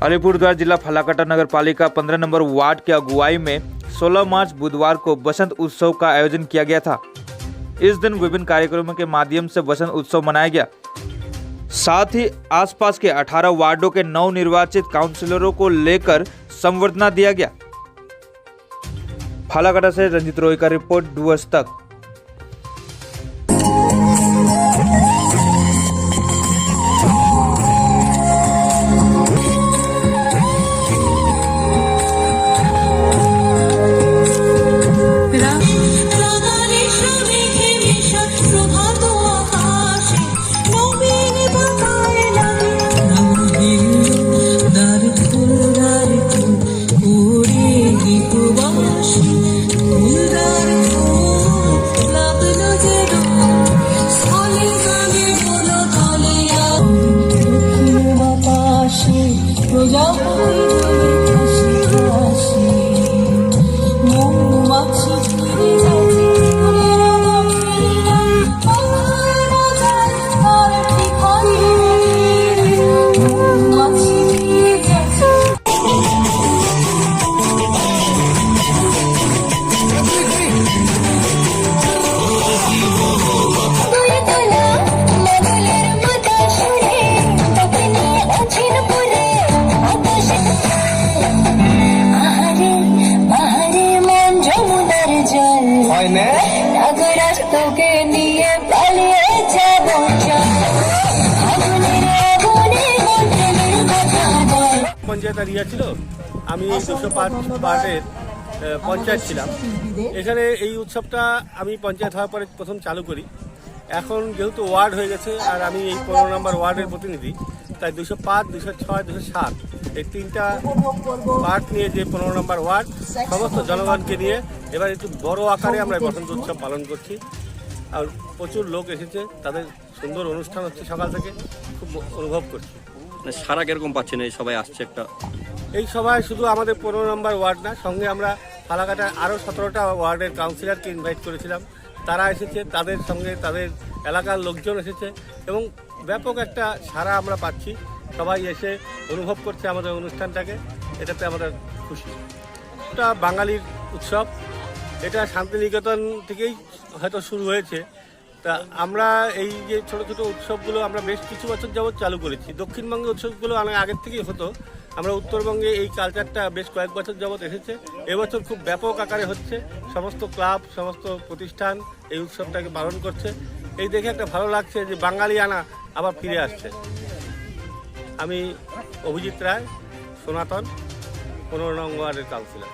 अलीपुरद्वार जिला फालाकाटा नगर पालिका 15 number ward के अगुवाई में 16 मार्च बुधवार को बसंत उत्सव का आयोजन किया गया था। इस दिन विभिन्न कार्यक्रमों के माध्यम से बसंत उत्सव मनाया गया। साथ ही आसपास के 18 वार्डों के नवनिर्वाचित काउंसिलरों को लेकर संवर्धना दिया गया। फालाकाटा से रंजित रॉय का रिपोर्ट, डूअर्स तक। पंचायत एरिया ছিল আমি 205 वार्डের পঞ্চায়েত ছিলাম। এখানে এই উৎসবটা আমি পঞ্চায়েত হওয়ার পরে প্রথম চালু করি। এখন যেহেতু ওয়ার্ড হয়ে গেছে আর আমি এই 15 নম্বর ওয়ার্ডের প্রতিনিধি, তাই 205, 206, 207 এই তিনটা পার্ট নিয়ে যে 15 নম্বর ওয়ার্ড সমস্ত জনগণকে নিয়ে এবার একটু বড় আকারে আমরা বসন্ত উৎসব পালন করছি। আর প্রচুর লোক এসেছে, তাদের সুন্দর অনুষ্ঠান হচ্ছে, সকাল থেকে খুব অনুভব করছি। সারা কিরকম পাচ্ছেন এই সবাই আসছে? এই সভায় শুধু আমাদের 15 নম্বর ওয়ার্ড না, সঙ্গে আমরা ফালাকাটার আরও 17টা ওয়ার্ডের কাউন্সিলরকে ইনভাইট করেছিলাম। তারা এসেছে, তাদের সঙ্গে তাদের এলাকার লোকজন এসেছে এবং ব্যাপক একটা সাড়া আমরা পাচ্ছি। সবাই এসে অনুভব করছে আমাদের অনুষ্ঠানটাকে, এটাতে আমাদের খুশি। এটা বাঙালির উৎসব, এটা শান্তিনিকেতন থেকেই হয়তো শুরু হয়েছে। তা আমরা এই যে ছোটো ছোটো উৎসবগুলো আমরা বেশ কিছু বছর যাবৎ চালু করেছি। দক্ষিণবঙ্গে উৎসবগুলো অনেক আগের থেকেই হতো, আমরা উত্তরবঙ্গে এই কালচারটা বেশ কয়েক বছর যাবৎ এসেছে। এবছর খুব ব্যাপক আকারে হচ্ছে, সমস্ত ক্লাব, সমস্ত প্রতিষ্ঠান এই উৎসবটাকে পালন করছে। এই দেখে একটা ভালো লাগছে যে বাঙালিয়ানা আবার ফিরে আসছে। আমি অভিজিৎ রায়, সনাতন, 15 নং ওয়ার্ডের কাউন্সিলর।